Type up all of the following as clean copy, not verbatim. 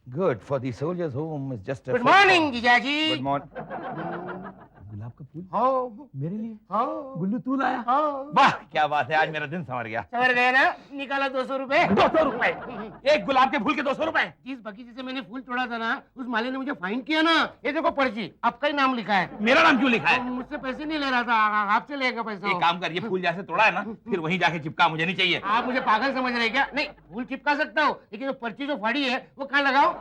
Good for the soldiers' home is just a. Good morning जीजाजी। Good morning. गुलाब का फूल? हाँ मेरे लिए? हाँ गुल्लू तू लाया? हाँ। वाह क्या बात है, आज मेरा दिन संवर गया। संवर गया ना? निकाला 200 रुपए। 200 रुपए? एक गुलाब के फूल के 200 रुपए? जिस बगीचे से मैंने फूल तोड़ा था ना, उस माली ने मुझे फाइन किया ना। ये देखो पर्ची, आपका ही नाम लिखा है। मेरा नाम क्यों लिखा है? मुझसे पैसे नहीं ले रहा था, आपसे लेगा पैसा। एक काम कर, ये फूल जैसे तोड़ा है ना, फिर वहीं जाके चिपका, मुझे नहीं चाहिए। आप मुझे पागल समझ रहे हैं क्या? नहीं, फूल चिपका सकता हूँ, लेकिन पर्ची जो फाड़ी है वो कहाँ लगाओ?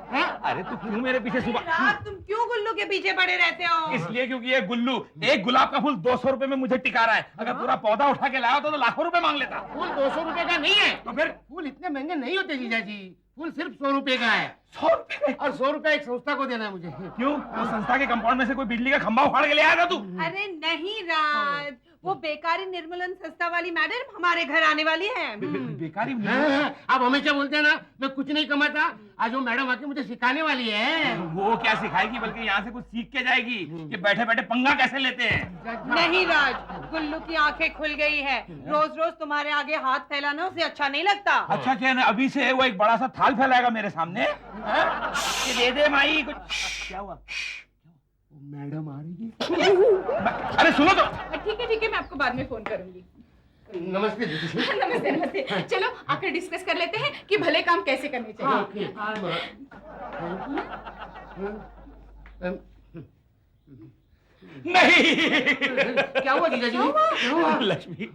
अरे तू क्यों मेरे पीछे सुबह? तुम क्यों गुल्लू के पीछे पड़े रहते हो? इसलिए क्योंकि ये गुल्लू एक गुलाब का फूल 200 रुपए में मुझे टिका रहा है। अगर पूरा पौधा उठा के लाया होता तो लाखों रुपए मांग लेता। फूल 200 रुपए का नहीं है। तो फिर? फूल इतने महंगे नहीं होते जीजाजी, फूल सिर्फ 100 रुपए का है। 100 रुपए? और 100 रुपए एक संस्था को देना है मुझे। क्यों? वो संस्था के कंपाउंड में से कोई बिजली का खंभा उखाड़ के ले आया था तू? अरे नहीं राज, वो बेकारी निर्मूलन संस्था वाली मैडम हमारे घर आने वाली है। बेकारी? आप हमेशा बोलते हैं ना मैं कुछ नहीं कमाता, आज वो मैडम आके मुझे सिखाने वाली है। वो क्या सिखाएगी, बल्कि यहाँ से कुछ सीख के जाएगी कि बैठे बैठे पंगा कैसे लेते हैं। नहीं राज, गुल्लू की आंखें खुल गई है। रोज रोज तुम्हारे आगे हाथ फैलाना उसे अच्छा नहीं लगता। अच्छा चैन, अभी से वो एक बड़ा सा थाल फैलाएगा मेरे सामने। ये दे दे माई कुछ। क्या हुआ? मैडम आ रही है। अरे सुनो तो। ठीक है, मैं आपको बाद में फोन करूंगी। नमस्ते दीदी। नमस्ते नमस्ते। चलो आकर डिस्कस कर लेते हैं कि भले काम कैसे करने चाहिए। नहीं। क्या हुआ जीजाजी? लक्ष्मी,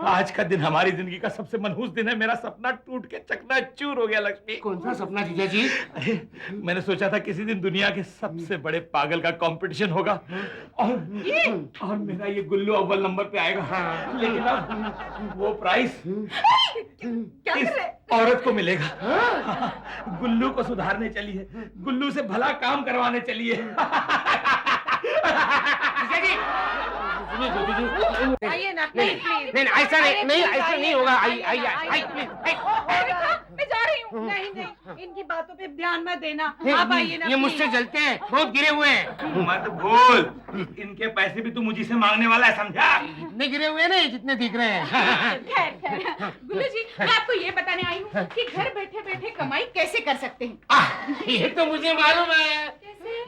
आज का दिन हमारी जिंदगी का सबसे मनहूस दिन है। मेरा सपना टूट के चकनाचूर हो गया लक्ष्मी। कौन सा सपना जीजाजी? अरे मैंने सोचा था किसी दिन दुनिया के सबसे बड़े पागल का कंपटीशन होगा और मेरा ये गुल्लू अव्वल नंबर पे आएगा। लेकिन अब वो प्राइस क्या इस कर रहे? औरत को मिलेगा। गुल्लू को सुधारने चली है, गुल्लू से भला काम करवाने चली है। आइए ना प्लीज प्लीज। नहीं ऐसा नहीं ऐसा नहीं होगा। आई प्लीज। मैं जा रही हूँ। नहीं इनकी बातों पे ध्यान मत देना। नहीं, आप आइए ना ये मुझसे प्लीज। जलते हैं, बहुत गिरे हुए हैं। मत भूल, इनके पैसे भी तू मुझी से मांगने वाला है, समझा? इतने गिरे हुए नहीं जितने दिख रहे हैं। खैर गुल्लू जी, मैं आपको ये बताने आई हूँ कि घर बैठे बैठे कमाई कैसे कर सकते हैं। ये तो मुझे मालूम है।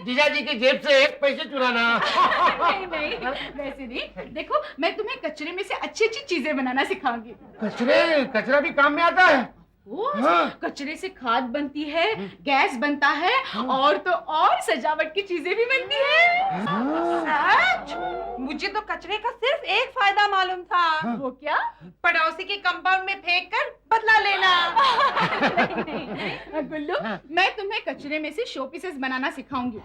जीजाजी की जेब से एक पैसे चुराना। नहीं वैसे नहीं। देखो मैं तुम्हें कचरे में से अच्छी अच्छी चीजें बनाना सिखाऊंगी। कचरा भी काम में आता है? हाँ। कचरे से खाद बनती है, गैस बनता है और तो और सजावट की चीजें भी बनती है। सच? मुझे तो कचरे का सिर्फ एक फायदा मालूम था। वो क्या? पड़ोसी के कंपाउंड में फेंक कर बदला लेना। नहीं। गुल्लू, मैं तुम्हें कचरे में से शो पीसेस बनाना सिखाऊंगी।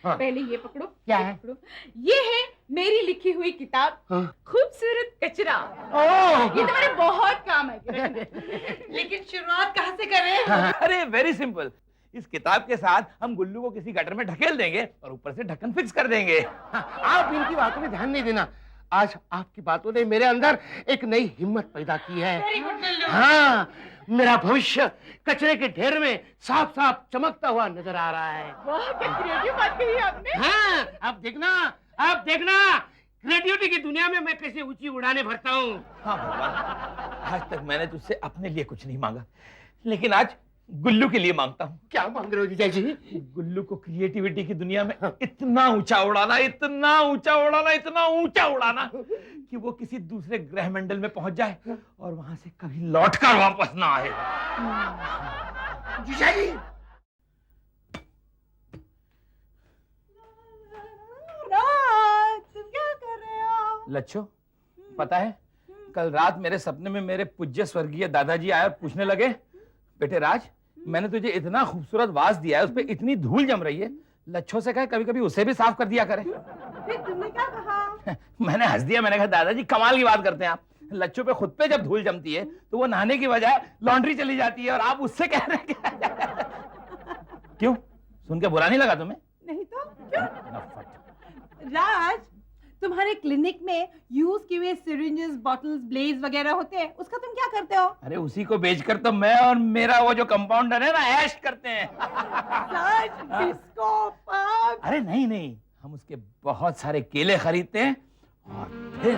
पहले ये पकड़ो। क्या है? पकड़ो। ये है मेरी लिखी हुई किताब खूबसूरत कचरा। ये तुम्हारे बहुत काम आएगी। लेकिन शुरुआत कहाँ से करें? अरे वेरी सिंपल, इस किताब के साथ हम गुल्लू को किसी गटर में ढकेल देंगे और ऊपर से ढक्कन फिक्स कर देंगे। आप इनकी बातों में ध्यान नहीं देना। आज आपकी बातों ने मेरे अंदर एक नई हिम्मत पैदा की है। हाँ, मेरा भविष्य कचरे के ढेर में साफ साफ चमकता हुआ नजर आ रहा है। वाह, क्या क्रिएटिव बात कही आपने। हाँ, आप देखना क्रिएटिविटी की दुनिया में मैं कैसे ऊंची उड़ाने भरता हूँ। हाँ भगवान, आज तक मैंने तुझसे अपने लिए कुछ नहीं मांगा, लेकिन आज गुल्लू के लिए मांगता हूँ। क्या मांग रहे हो जीजा जी? गुल्लू को क्रिएटिविटी की दुनिया में इतना ऊंचा उड़ाना, इतना ऊंचा उड़ाना, इतना ऊंचा उड़ाना कि वो किसी दूसरे ग्रह मंडल में पहुंच जाए और वहां से कभी लौटकर वापस ना आए। जीजा जी, तुम क्या कर रहे हो? लच्छो, पता है कल रात मेरे सपने में मेरे पूज्य स्वर्गीय दादाजी आए और पूछने लगे, बेटे राज, मैंने तुझे इतना खूबसूरत वास दिया है, उस पे इतनी धूल जम रही है, लच्छो से कहे कभी कभी उसे भी साफ कर दिया करे। फिर तुमने क्या कहा? मैंने हंस दिया, मैंने कहा दादाजी कमाल की बात करते हैं आप। लच्छो पे खुद पे जब धूल जमती है तो वो नहाने की बजाय लॉन्ड्री चली जाती है और आप उससे कह रहे हैं। क्यों, सुन के बुरा नहीं लगा तुम्हें? नहीं तो क्यों? राज, तुम्हारे क्लिनिक में यूज किए हुए सिरिंजेस, बॉटल्स, ब्लेड्स वगैरह होते हैं, उसका तुम क्या करते हो? अरे उसी को बेचकर तो मैं और मेरा वो जो कंपाउंडर है ना ऐश करते हैं। राज, डिस्को पब। अरे नहीं नहीं, हम उसके बहुत सारे केले खरीदते हैं और फिर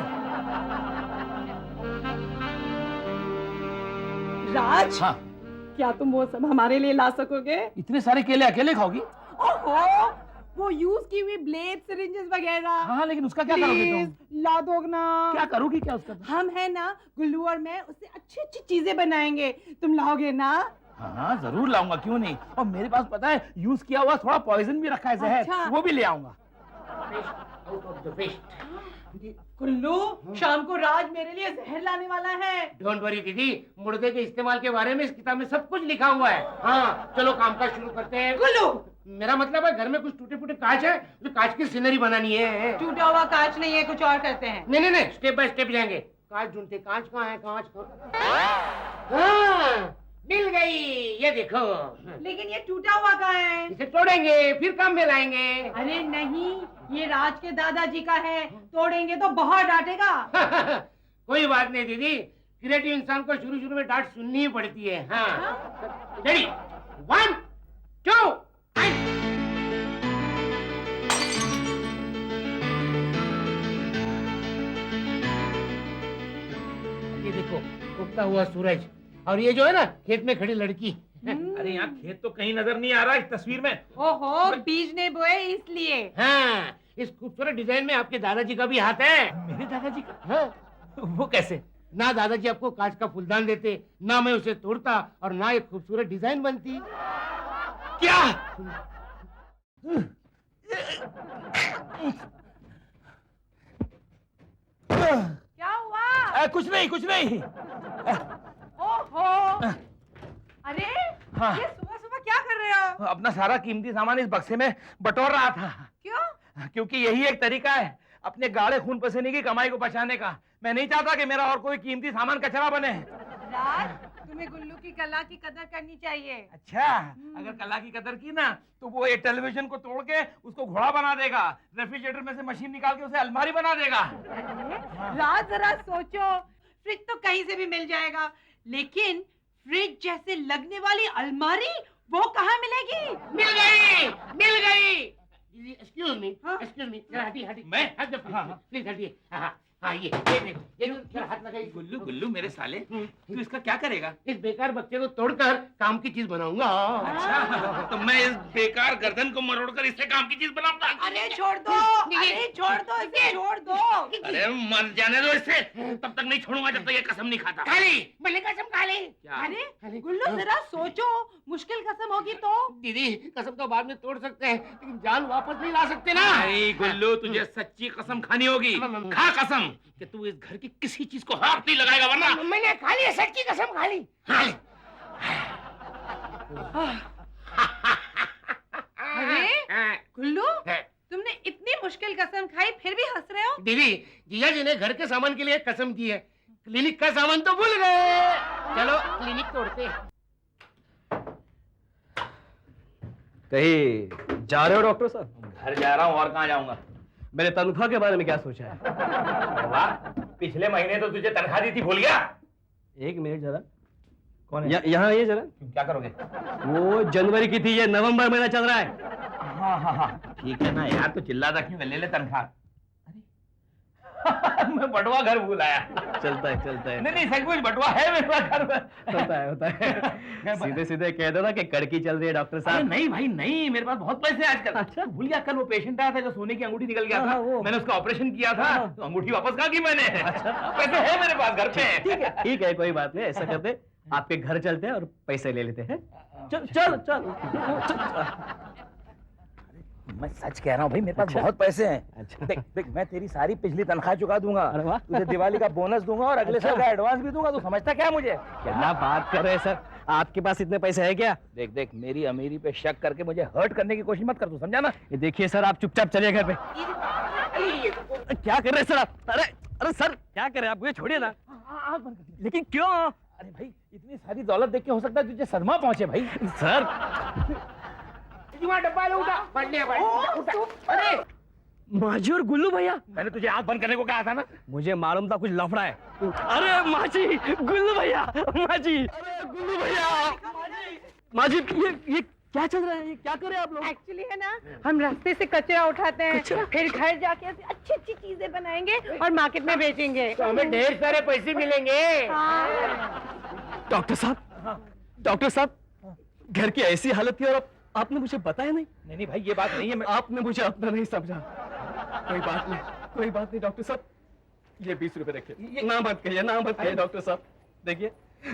राज, हाँ, क्या तुम वो सब हमारे लिए ला सकोगे? इतने सारे केले अकेले खाओगी? ओहो, वो यूज की हुई ब्लेड, सिरिंजेस वगैरह। हाँ, लेकिन उसका क्या करोगी तुम? प्लीज ला दो ना। क्या करोगी क्या उसका? हम है ना, गुल्लू और मैं उससे अच्छी अच्छी चीजें बनाएंगे, तुम लाओगे ना? हाँ, जरूर लाऊंगा, क्यों नहीं। और मेरे पास पता है यूज किया हुआ थोड़ा पॉइजन भी रखा है, जहर। अच्छा। वो भी ले आऊंगा। गुल्लू, शाम को राज मेरे लिए जहर लाने वाला है। डोंट वरी दीदी, मुर्दे के इस्तेमाल के बारे में इस किताब में सब कुछ लिखा हुआ है। हाँ, चलो कामकाज शुरू करते हैं। गुल्लू, मेरा मतलब है घर में कुछ टूटे फूटे कांच है, जो कांच की सीनरी बनानी है। टूटा हुआ कांच नहीं है, कुछ और करते हैं। नहीं, स्टेप बाय स्टेप जाएंगे। कांच ढूंढते, कांच कहाँ है? कांच हाँ, मिल गई, ये देखो। लेकिन ये टूटा हुआ कहाँ है? इसे तोड़ेंगे, फिर काम में लाएंगे। अरे नहीं, ये राज के दादाजी का है, तोड़ेंगे तो बहुत डांटेगा। कोई बात नहीं दीदी, क्रिएटिव इंसान को शुरू शुरू में डांट सुननी ही पड़ती है। हाँ, रेडी, 1 2 ये देखो, उगता हुआ सूरज, और ये जो है ना खेत में खड़ी लड़की। अरे यहाँ खेत तो कहीं नजर नहीं आ रहा इस तस्वीर में। ओहो, बीज ने बोए इसलिए। हाँ, इस खूबसूरत डिजाइन में आपके दादाजी का भी हाथ है। मेरे दादाजी का? हाँ, वो कैसे? ना दादाजी आपको कांच का फूलदान देते, ना मैं उसे तोड़ता, और ना एक खूबसूरत डिजाइन बनती। क्या? क्या हुआ? कुछ नहीं, कुछ नहीं। ओहो, अरे हाँ। ये सुबह सुबह क्या कर रहे हो? अपना सारा कीमती सामान इस बक्से में बटोर रहा था। क्यों? क्योंकि यही एक तरीका है अपने गाढ़े खून पसीने की कमाई को बचाने का। मैं नहीं चाहता कि मेरा और कोई कीमती सामान कचरा बने। राज, तुम्हें गुल्लू की कला की कदर करनी चाहिए। अच्छा, अगर कला की कदर की ना तो वो एक टेलीविजन को तोड़ के उसको घोड़ा बना देगा, रेफ्रिजरेटर में से मशीन निकाल के उसे अलमारी बना देगा। राज, जरा सोचो, फ्रिज तो कहीं से भी मिल जाएगा, लेकिन फ्रिज जैसे लगने वाली अलमारी वो कहाँ मिलेगी? मिल गई, मिल गई। एक्सक्यूज मी, हाँ? एक्सक्यूज मी, जरा हटिए। मैं? हट जाओ, हाँ, हाँ। प्लीज हटिए। हाँ, ये देखो, ये जरा हाथ लगाइए। गुल्लू, गुल्लू मेरे साले, तू इसका क्या करेगा? इस बेकार बच्चे को तोड़कर काम की चीज बनाऊंगा। अच्छा, तो मैं इस बेकार गर्दन को मरोड़कर इससे काम की चीज बनाऊंगा। अरे छोड़ दो, अरे छोड़ दो इसे, छोड़ दो। अरे मर जाने दो इससे, तब तक नहीं छोड़ूंगा जब तक ये कसम नहीं खाता। खाली, मैंने कसम खा ली। क्या? अरे गुल्लू, जरा सोचो, मुश्किल कसम होगी तो? दीदी, कसम तो बाद में तोड़ सकते हैं, लेकिन जान वापस नहीं ला सकते ना। नहीं गुल्लू, तुझे सच्ची कसम खानी होगी। खा कसम कि तू इस घर की किसी चीज को हाथ नहीं लगाएगा, वरना। मैंने खा ली, सच्ची कसम खा ली। अरे गुल्लू, तुमने इतनी मुश्किल कसम खाई फिर भी हंस रहे हो? दीदी, जीजा जी ने घर के सामान के लिए कसम दी है, क्लिनिक का सामान तो भूल गए। चलो क्लिनिक तोड़ते हैं। कहीं जा रहे हो डॉक्टर साहब? घर जा रहा हूँ, और कहाँ जाऊंगा? मेरे तनख्वाह के बारे में क्या सोचा है? वाह, पिछले महीने तो तुझे तनख्वाह दी थी, भूल गया? एक मिनट जरा। कौन है? यहाँ आइए जरा। क्या करोगे? वो जनवरी की थी, ये नवंबर महीना चल रहा है। हाँ, ठीक है ना यार, तो चिल्लाता क्यों? ले ले तनख्वाह। अरे मैं बटुआ घर भूल आया। चलता है। नहीं, सचमुच बटुआ है मेरे पास घर में। होता है। सीधे सीधे कह दो ना कि कड़की चल रही है डॉक्टर अरे साहब। नहीं भाई नहीं, मेरे पास बहुत पैसे हैं आजकल। अच्छा। भूल गया, कल वो पेशेंट आया था जो सोने की अंगूठी निकल गया था, हाँ, वो। मैंने उसका ऑपरेशन किया था, हाँ। तो अंगूठी वापस कहाँ की मैंने? पैसे है मेरे पास घर पे। ठीक है, कोई बात नहीं। ऐसा करते, आपके घर चलते हैं और पैसे ले लेते हैं। चल। मैं सच कह रहा हूँ भाई, मेरे पास बहुत पैसे हैं। अच्छा। देख, मैं तेरी सारी पिछली तनख्वाह चुका दूंगा, अरे वाह। तुझे दिवाली का बोनस दूंगा और अगले साल का एडवांस भी दूंगा। तू समझता क्या है मुझे? क्या बात कर रहे हैं सर, आपके पास इतने पैसे है क्या? देख, मेरी अमीरी पे शक करके मुझे हर्ट करने की कोशिश मत कर, तू समझा ना? ये देखिए सर, आप चुपचाप चलिए घर पे। क्या कर रहे हैं सर आप? अरे सर, क्या कर रहे हैं आप? मुझे छोड़िए ना। लेकिन क्यों? अरे भाई, इतनी सारी दौलत देख के हो सकता है तुझे सदमा पहुंचे भाई। सर, डब्बा लो, उठा। अरे माजी और गुल्लू भैया, मैंने तुझे आंख बंद करने को कहा था ना। मुझे मालूम था कुछ लफड़ा है। अरे माजी, गुल्लू भैया, माजी, अरे गुल्लू भैया, माजी, ये क्या चल रहा है? ये क्या कर रहे हैं आप लोग? एक्चुअली है ना, हम रास्ते से कचरा उठाते हैं, कचरा? फिर घर जाके अच्छी अच्छी चीजें बनाएंगे और मार्केट में बेचेंगे। तो हमें ढेर सारे पैसे मिलेंगे। हाँ। डॉक्टर साहब, डॉक्टर साहब, घर की ऐसी हालत थी और आपने मुझे बताया नहीं। नहीं भाई, ये बात नहीं है। आपने मुझे अपना नहीं समझा। कोई बात नहीं, कोई बात नहीं डॉक्टर साहब, ये 20 रुपए रखिए। ना मत कहिए डॉक्टर साहब। देखिए,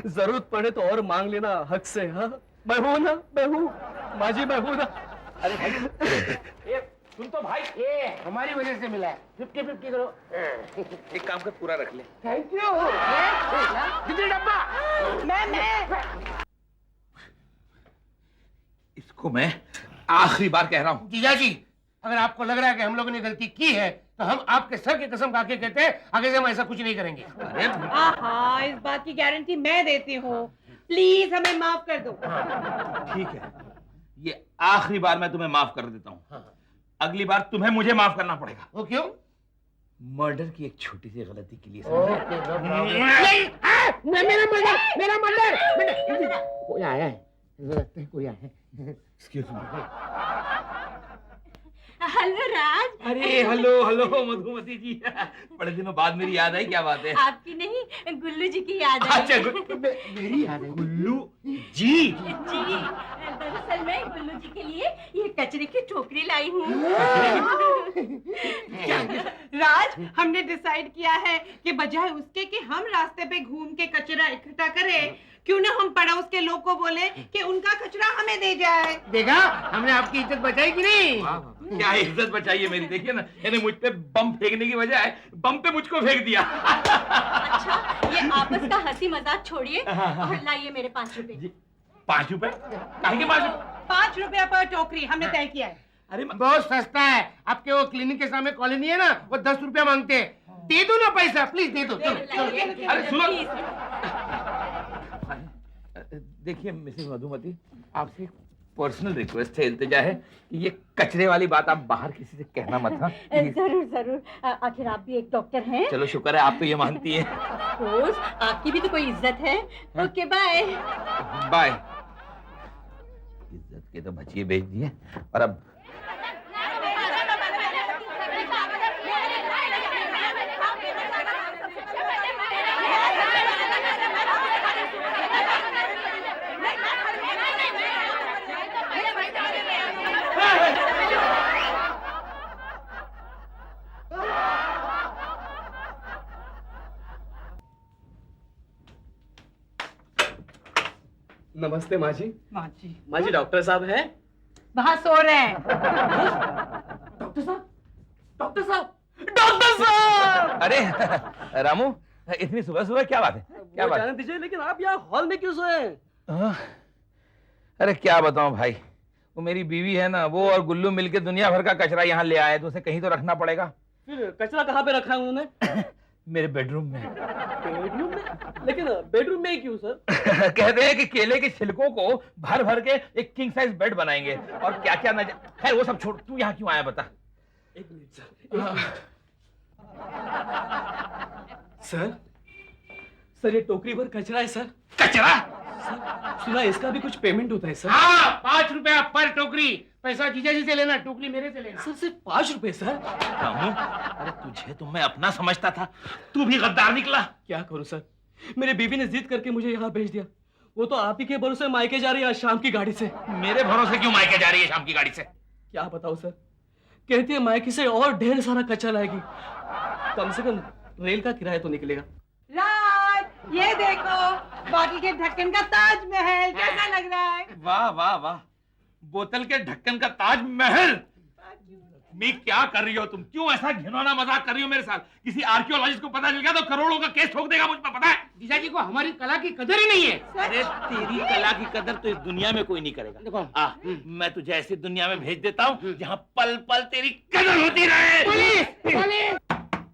जरूरत पड़े तो और मांग लेना हक से। हाँ, मैं हूं ना, मैं हूं माजी, मैं हूं ना। अरे भाई, ये सुन तो भाई, ये हमारी वजह से मिला है। 50-50 करो। एक काम कर, पूरा रख ले। Thank you. कितने डब्बा? मैं इसको मैं आखिरी बार कह रहा हूँ। जीजा जी, अगर आपको लग रहा है कि हम लोगों ने गलती की है तो हम आपके सर की कसम खा के कहते हैं आगे से हम ऐसा कुछ नहीं करेंगे। अरे आहा, इस बात की गारंटी मैं देती हूँ। प्लीज हमें माफ कर दो। ठीक है, ये आखिरी बार मैं तुम्हें माफ कर देता हूँ। अगली बार तुम्हें मुझे माफ करना पड़ेगा। वो क्यों? मर्डर की एक छोटी सी गलती के लिए। Okay, no problem. मेरा मर्डर। कोई आया है, लगता है कोई आया है। Excuse me. हेलो राज। अरे हेलो हेलो मधुमती जी, बड़े दिनों बाद मेरी याद आई। क्या बात है? आपकी नहीं, गुल्लू जी की याद आई। अच्छा, मेरी याद है। गुल्लू जी। जी, दरअसल मैं गुल्लू जी के लिए ये कचरे की टोकरी लाई हूँ। राज, हमने डिसाइड किया है कि बजाय उसके कि हम रास्ते पे घूम के कचरा इकट्ठा करें, क्यों ना हम पड़ोस के लोग को बोले कि उनका कचरा हमें दे जाए। देखा, हमने आपकी इज्जत बचाई कि नहीं? क्या इज्जत बचाई है मेरी। देखिए ना, इन्हें मुझ पे बम फेंकने की बजाय बम पे मुझको फेंक दिया। अच्छा, ये आपस का हंसी मजाक छोड़िए और लाइए मेरे 5 रुपए। 5 रुपए? काहे के 5 रुपए? 5 रुपया पर टोकरी हमने तय किया है। अरे बहुत सस्ता है। आपके वो क्लिनिक के सामने कॉलोनी है ना, वो 10 रुपया मांगते हैं। दे दो ना पैसा, प्लीज दे दो। अरे सुनो, देखिए मिसेस मधुमती, आपसे एक पर्सनल रिक्वेस्ट है, इल्तिजा है कि ये कचरे वाली बात आप बाहर किसी से कहना मत। हाँ, जरूर जरूर, आखिर आप भी एक डॉक्टर हैं। चलो शुक्र है आप तो ये मानती हैं। रोज आपकी भी तो कोई इज्जत है। Okay, bye bye. इज्जत के तो बचिए भेज दिए, और अब नमस्ते माजी। माची, माजी, डॉक्टर साहब है? वहाँ सो रहे हैं। डॉक्टर साहब, डॉक्टर साहब, डॉक्टर साहब! अरे रामू, इतनी सुबह सुबह क्या बात है? क्या बात? जाने दीजिए, लेकिन आप यहाँ हॉल में क्यों सोए हैं? हाँ? अरे क्या बताऊं भाई, वो मेरी बीवी है ना, वो और गुल्लू मिलके दुनिया भर का कचरा यहाँ ले आए, तो उसे कहीं तो रखना पड़ेगा। फिर कचरा कहाँ पे रखा है उन्होंने? मेरे बेडरूम में। बेडरूम में? लेकिन बेडरूम में ही क्यों सर? कहते हैं कि केले के छिलकों को भर भर के एक किंग साइज बेड बनाएंगे, और क्या क्या न। खैर वो सब छोड़, तू यहाँ क्यों आया बता। एक मिनट सर, सर, सर ये टोकरी भर कचरा है सर। कचरा? सर, सुना इसका भी कुछ पेमेंट होता है सर? हाँ, 5 रुपया पर टोकरी। पैसा जीजा जी से लेना, टोकरी मेरे से लेना। सर सिर्फ 5 रुपए सर? रामू, अरे तुझे तो मैं अपना समझता था, तू भी गद्दार निकला। क्या करूं सर, मेरी बीवी ने जिद करके मुझे यहाँ भेज दिया। वो तो आप ही के भरोसे मायके जा रही है आज शाम की गाड़ी से। मेरे भरोसे क्यों मायके जा रही है शाम की गाड़ी से? क्या बताओ सर, कहती है मायके से और ढेर सारा कचरा लाएगी। कम से कम रेल का किराया तो निकलेगा। राज, ये देखो, बोतल के ढक्कन का ताजमहल कैसा लग रहा है? वाह वाह वाह, बोतल के ढक्कन का ताजमहल। मैं क्या कर रही हो तुम? क्यों ऐसा घिनौना मजाक कर रही हो मेरे साथ? किसी आर्कियोलॉजिस्ट को पता चल गया तो करोड़ों का केस ठोक देगा मुझ पर, पता है? जीजा जी को हमारी कला की कदर ही नहीं है। अरे तेरी कला की कदर तो इस दुनिया में कोई नहीं करेगा। देखो, मैं तुझे ऐसी दुनिया में भेज देता हूँ जहाँ पल पल तेरी कदर होती रहे। पुलिस, पुलिस,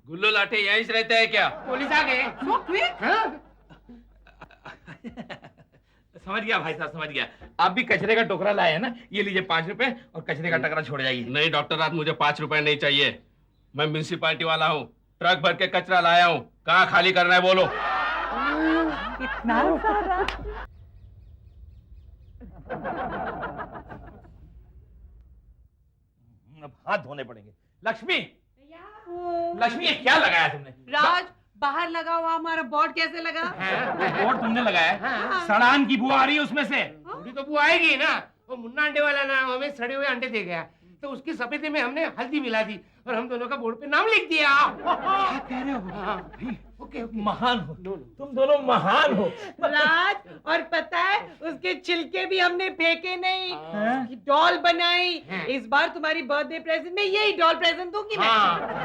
गुल्लू लाठे यहीं से रहते हैं क्या? पुलिस आ गए। So quick? हाँ? समझ गया भाई साहब, समझ गया। आप भी कचरे का टोकरा लाए हैं ना, ये लीजिए 5 रुपए, और कचरे का टकरा छोड़ जाइए। नहीं डॉक्टर साहब, मुझे 5 रुपए नहीं चाहिए। मैं म्यूनिसिपालिटी वाला हूँ, ट्रक भर के कचरा लाया हूँ। कहाँ खाली करना है बोलो। इतना सारा। अब हाथ धोने पड़ेंगे। लक्ष्मी, लक्ष्मी, ये क्या लगाया तुमने? राज, बाहर लगा हुआ हमारा बोर्ड कैसे लगा? बोर्ड तुमने लगाया है? सड़ान की बुआ आ रही है उसमें से। थोड़ी तो बुआ आएगी ना। वो मुन्ना अंडे वाला ना हमें सड़े हुए अंडे दे गया, तो उसकी सफेदे में हमने हल्दी मिला दी और हम दोनों का बोर्ड पे नाम लिख दिया। क्या कह रहे हो? हाँ, ओके ओके। महान हो तुम दोनों, महान हो। राज, और पता है उसके छिलके भी हमने फेंके नहीं, उसकी डॉल बनाई। इस बार तुम्हारी बर्थडे प्रेजेंट में यही डॉल प्रेजेंट दूंगी मैं।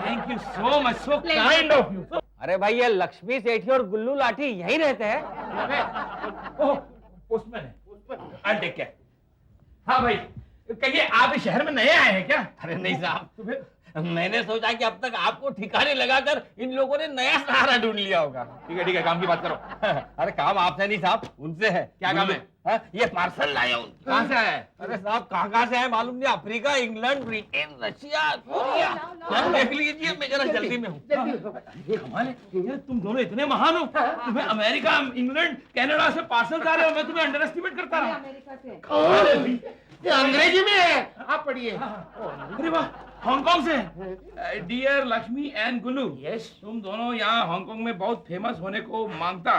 Thank you so much, so kind of you. अरे भाई ये लक्ष्मी सेठी और गुल्लू लाठी यहीं रहते हैं? ओह, पोस्टमैन है। I'll take care। हाँ भाई, कहिए आप इस शहर में नए आए हैं क्या? अरे नहीं साहब, मैंने सोचा कि अब तक आपको ठिकाने लगाकर इन लोगों ने नया सहारा ढूंढ लिया होगा। ठीक है, काम की बात करो। अरे काम आपसे नहीं साहब, उनसे है। क्या काम है? हाँ, ये पार्सल लाया हूँ। कहाँ से आया है? अरे साहब कहाँ से है मालूम नहीं, Africa, England, Britain, Russia, Korea. हाँ, देख लीजिए, मैं जरा जल्दी में हूँ। कमाल है, ये तुम दोनों इतने महान हो, तुम्हें अमेरिका, इंग्लैंड, कनाडा से पार्सल आ रहे हो, मैं तुम्हें अंडर एस्टिमेट करता रहा। अमेरिका से। कमाल है भाई। ये अंग्रेजी में है, आप पढ़िए। अरे वाह, हांगकांग से। Dear Lakshmi and Gullu, yes. तुम दोनों यहाँ हांगकांग में बहुत फेमस होने को मांगता।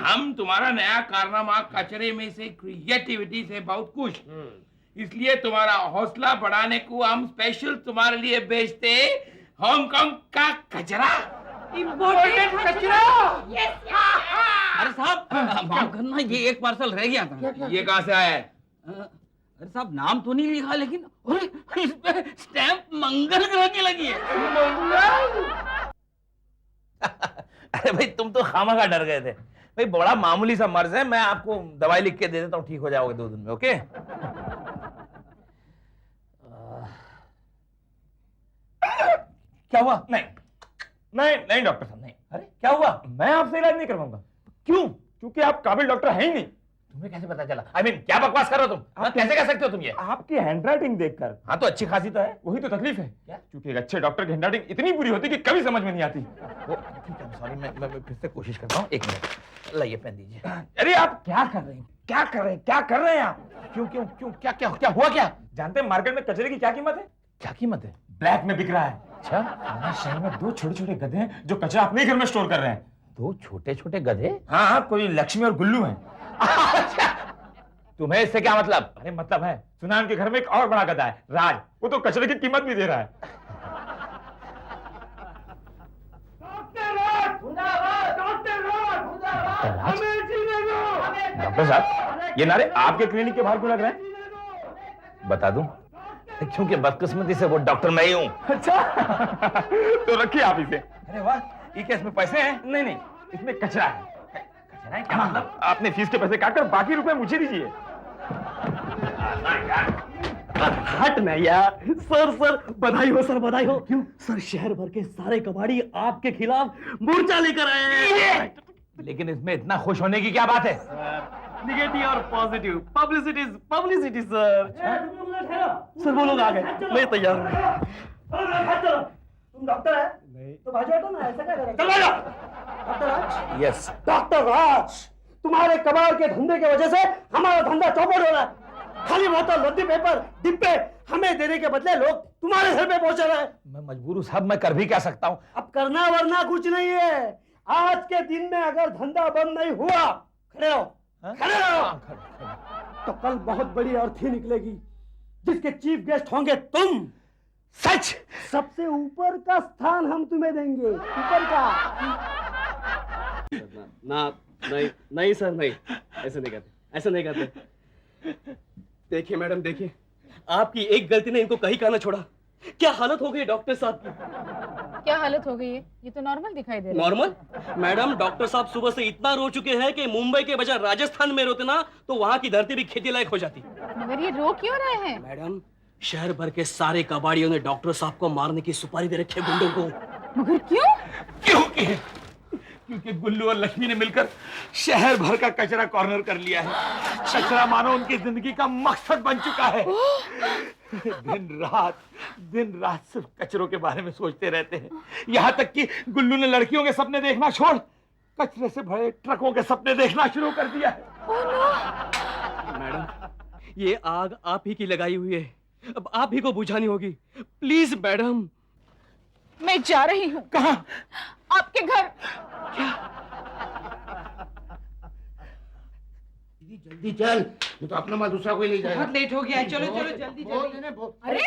हम तुम्हारा नया कारनामा कचरे में से क्रिएटिविटी से बहुत खुश, इसलिए तुम्हारा हौसला बढ़ाने को हम स्पेशल तुम्हारे लिए भेजते हांगकांग का कचरा। इम्पोर्टेड कचरा। अरे साहब माफ करना, ये एक पार्सल रह गया था। ये कहाँ से आया है? अरे साहब नाम तो नहीं लिखा, लेकिन अरे इस पे स्टैम्प मंगल ग्रह की लगी है। अरे भाई तुम तो खामखा डर गए थे। भाई बड़ा मामूली सा मर्ज है, मैं आपको दवाई लिख के दे देता हूँ, ठीक हो जाओगे 2 दिन में। ओके? क्या हुआ? नहीं डॉक्टर साहब, नहीं। अरे क्या हुआ? मैं आपसे इलाज नहीं करवाऊंगा। क्यों? क्योंकि आप काबिल डॉक्टर हैं ही नहीं। तुम्हें कैसे पता चला? I mean, क्या बकवास कर रहे हो तुम? हाँ, कैसे कह सकते हो तुम ये? आपकी हैंडराइटिंग देखकर। हाँ तो अच्छी खासी तो है। वही तो तकलीफ है। क्या? क्योंकि एक अच्छे डॉक्टर की हैंडराइटिंग इतनी बुरी होती है कि कभी समझ में नहीं आती। ठीक है, सॉरी, मैं फिर से कोशिश करता हूँ। 1 मिनट, लाइए पेन दीजिए। अरे आप क्या कर रहे हैं? क्या कर रहे हैं आप? क्यों क्या हुआ? क्या जानते हैं मार्केट में कचरे की क्या कीमत है? क्या कीमत है? ब्लैक में बिक रहा है। अच्छा, हमारे शहर में 2 छोटे-छोटे गधे हैं जो कचरा अपने घर में स्टोर कर रहे हैं। 2 छोटे गधे? हाँ, कोई लक्ष्मी और गुल्लू हैं। अच्छा, तुम्हें इससे क्या मतलब? अरे मतलब है, सुना उनके घर में एक और बड़ा गधा है, राज। वो तो कचरे की कीमत भी दे रहा है। डॉक्टर साहब, ये नारे आपके क्लिनिक के बाहर क्यों लग रहे हैं? बता दूं, क्योंकि बदकिस्मती से वो डॉक्टर मैं ही हूँ। अच्छा तो रखिए आप इसे। अरे वाह, ये क्या इसमें पैसे हैं? नहीं, इसमें कचरा है। कचरा है? क्या मतलब? आपने फीस के पैसे काटकर बाकी रुपए मुझे दीजिए। हट नहीं यार। सर बधाई हो सर, बधाई हो। क्यों सर? शहर भर के सारे कबाड़ी आपके खिलाफ मोर्चा लेकर आए हैं। लेकिन इसमें इतना खुश होने की क्या बात है? निगेटिव और पॉजिटिव, पब्लिसिटी सर। सर वो लोग आ गए, मैं तैयार हूँ। तुम डॉक्टर है? नहीं। तो बाजू हटो ना, ऐसा क्या कर रहे हो? डॉक्टर राज? यस। डॉक्टर राज, तुम्हारे कबाड़ के धंधे की वजह से हमारा धंधा चौपट हो रहा है। खाली बोतल, रद्दी पेपर, डिब्बे हमें देने के बदले लोग तुम्हारे घर पे पहुंच रहे हैं। मैं मजबूर हूँ साहब, मैं कर भी क्या सकता हूँ? अब करना वरना कुछ नहीं है। आज के दिन में अगर धंधा बंद नहीं हुआ, खड़े रहो, खड़े रहो, तो कल बहुत बड़ी अर्थी निकलेगी जिसके चीफ गेस्ट होंगे तुम। सच? सबसे ऊपर का स्थान हम तुम्हें देंगे, ऊपर का। ना नहीं सर, नहीं, ऐसे नहीं कहते। देखिए मैडम, देखिए आपकी एक गलती ने इनको कहीं का ना छोड़ा। क्या हालत हो गई डॉक्टर साहब की? क्या हालत हो गई है? ये तो नॉर्मल दिखाई दे रहा है। नॉर्मल? मैडम डॉक्टर साहब सुबह से इतना रो चुके हैं कि मुंबई के बजाय राजस्थान में रोते ना तो वहाँ की धरती भी खेती लायक हो जाती। मगर ये रो क्यों रहे हैं? मैडम शहर भर के सारे कबाड़ियों ने डॉक्टर साहब को मारने की सुपारी दे रखी है गुंडों को। मगर क्यों? क्योंकि गुल्लू और लक्ष्मी ने मिलकर शहर भर का कचरा कॉर्नर कर लिया है। कचरा मानो उनकी जिंदगी का मकसद बन चुका है। दिन रात सिर्फ कचरों के बारे में सोचते रहते हैं। यहाँ तक कि गुल्लू ने लड़कियों के सपने देखना छोड़ कचरे से भरे ट्रकों के सपने देखना शुरू कर दिया है। मैडम ये आग आप ही की लगाई हुई है, अब आप ही को बुझानी होगी। Please madam. मैं जा रही हूँ। कहाँ? आपके घर। जल्दी चल, नहीं तो अपना माल दूसरा कोई ले जाएगा। बहुत लेट हो गया है, चलो चलो जल्दी बहुत जल्दी। है ना, बहुत। अरे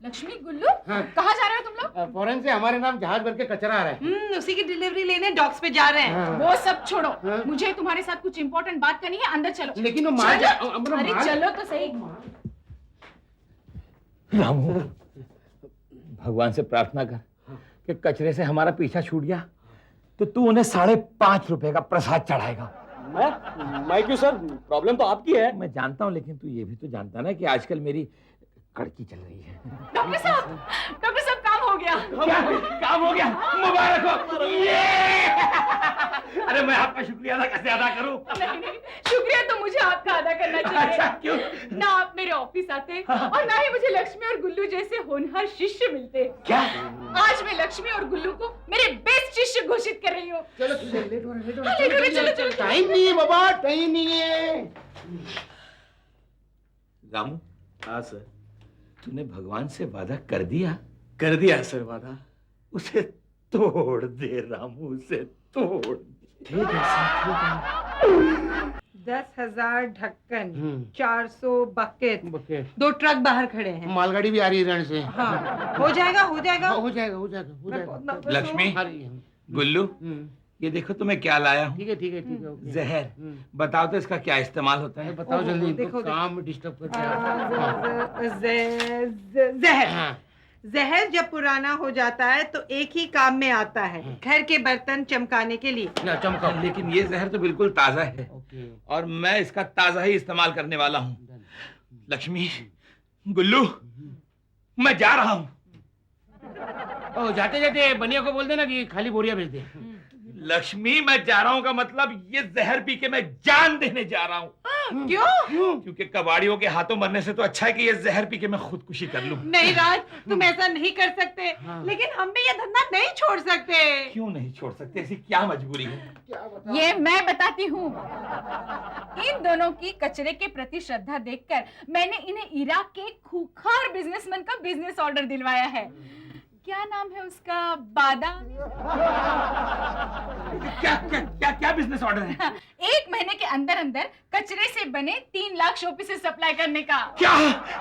लक्ष्मी गुल्लू हाँ। कहाँ जा रहे हो तुम लोग? फौरन से हमारे नाम जहाज भर के कचरा आ रहा है। उसी की डिलीवरी लेने डॉक्स पे जा रहे हैं। हाँ। वो सब छोड़ो, हाँ। मुझे तुम्हारे साथ कुछ इम्पोर्टेंट बात करनी है, अंदर चलो। लेकिन वो माल चलो। अरे चलो तो सही। रामू, भगवान से प्रार्थना कर कि कचरे से हमारा पीछा छूट गया तो तू उन्हें 5.5 रुपए का प्रसाद चढ़ाएगा। मैं क्यों सर? प्रॉब्लम तो आपकी है। मैं जानता हूँ, लेकिन तू ये भी तो जानता ना कि आजकल मेरी कड़की चल रही है। डॉक्टर साहब काम हो गया। काम हो गया, मुबारक हो। ये! अरे मैं आपका शुक्रिया अदा कैसे अदा करूं? नहीं, शुक्रिया तो मुझे आपका अदा करना चाहिए। अच्छा, क्यों? ना आप मेरे ऑफिस आते और ना ही मुझे लक्ष्मी और गुल्लू जैसे होनहार शिष्य मिलते। क्या? आज मैं लक्ष्मी और गुल्लू को मेरे बेस्ट शिष्य घोषित कर रही हूँ। चलो लेट हो रहा हाँ, लेट हो रहा है, चलो। टाइम नहीं है बाबा, टाइम नहीं है। रामू, हाँ सर। तूने भगवान से वादा कर दिया? कर दिया सर वादा। उसे तोड़ दे रामू, उसे तोड़ दे। ठीक है सर, ठीक है। 10,000 ढक्कन, हम्म। 400 बकेट, ओके। 2 ट्रक बाहर खड़े हैं। मालगाड़ी भी आ रही है रण से। हाँ, हो जाएगा हो जाएगा। हो जाएगा, हो जाएगा, हो जाएगा। लक्ष्मी, आ रही है। गुल्लू, हम्म, ये देखो तुम्हें क्या लाया हूँ। ठीक है, ठीक है, ठीक है। ओके। जहर। हम्म। बताओ तो इसका क्या इस्तेमाल होता है? बताओ ओहो, जल्दी, देखो, इनको काम में डिस्टर्ब करते हैं। जहर। हाँ। जहर जब पुराना हो जाता है तो एक ही काम में आता है, घर के बर्तन चमकाने के लिए। ना चमका। लेकिन ये जहर तो बिल्कुल ताजा है ओके। और मैं इसका ताजा ही इस्तेमाल करने वाला हूँ। लक्ष्मी, गुल्लू, मैं जा रहा हूँ। ओ, जाते जाते बनिया को बोल देना कि खाली बोरिया भेज दे। लक्ष्मी, मैं जा रहा हूँ का मतलब ये जहर पी के मैं जान देने जा रहा हूँ। क्यों? क्योंकि कबाड़ियों के हाथों मरने से तो अच्छा है कि ये जहर पी के मैं खुदकुशी कर लूं। नहीं राज, तुम ऐसा नहीं कर सकते। लेकिन हम भी ये धंधा नहीं छोड़ सकते। क्यों नहीं छोड़ सकते? ऐसी क्या मजबूरी है? ये मैं बताती हूँ। इन दोनों की कचरे के प्रति श्रद्धा देखकर मैंने इन्हें इराक के एक खूंखार बिजनेसमैन का बिजनेस ऑर्डर दिलवाया है। क्या नाम है उसका? बादाम। क्या क्या क्या क्या बिजनेस ऑर्डर है? 1 महीने के अंदर अंदर कचरे से बने 3 लाख शो पीसेस सप्लाई करने का। क्या?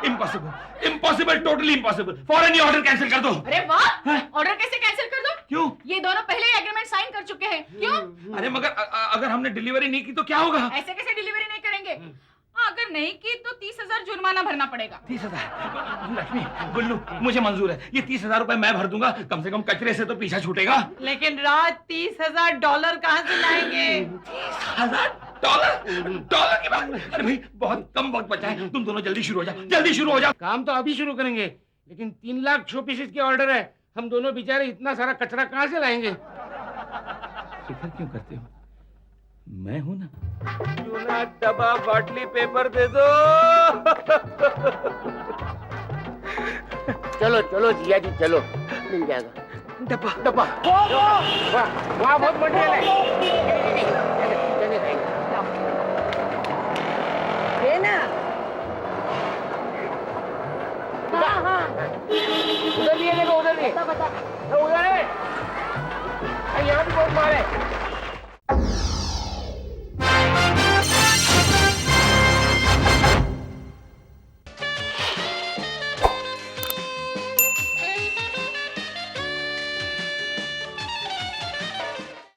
Impossible, impossible, totally impossible. फौरन ये ऑर्डर कैंसिल कर दो। अरे वाह, ऑर्डर कैसे कैंसिल कर दो? क्यों? ये दोनों पहले ही एग्रीमेंट साइन कर चुके हैं। क्यों? अरे मगर अगर हमने डिलीवरी नहीं की तो क्या होगा? ऐसे कैसे डिलीवरी नहीं करेंगे? अगर नहीं की तो 30,000 जुर्माना भरना पड़ेगा। 30,000? लक्ष्मी, गुल्लू, मुझे मंजूर है। ये 30,000 रुपए मैं भर दूंगा। कम से कम कचरे से तो पीछा छूटेगा। लेकिन राज, $30,000 कहाँ से लाएंगे? $30,000? डॉलर की बात? अरे भाई, बहुत कम वक्त बचा है। तुम दोनों जल्दी शुरू हो जाओ, जल्दी शुरू हो जाओ। काम तो अभी शुरू करेंगे, लेकिन 3 लाख शो पीसेस की ऑर्डर है। हम दोनों बेचारे इतना सारा कचरा कहाँ से लाएंगे? फिक्र क्यों करते हो? मैं हूं ना। चूना, डब्बा, बाटली, पेपर दे दो। चलो चलो जिया जी, चलो, मिल जाएगा। डब्बा डब्बा। वहाँ बहुत मटेरियल है। चले जाएंगे। ये ना। उधर भी है, देखो उधर भी। उधर है। यहाँ भी बहुत माल है।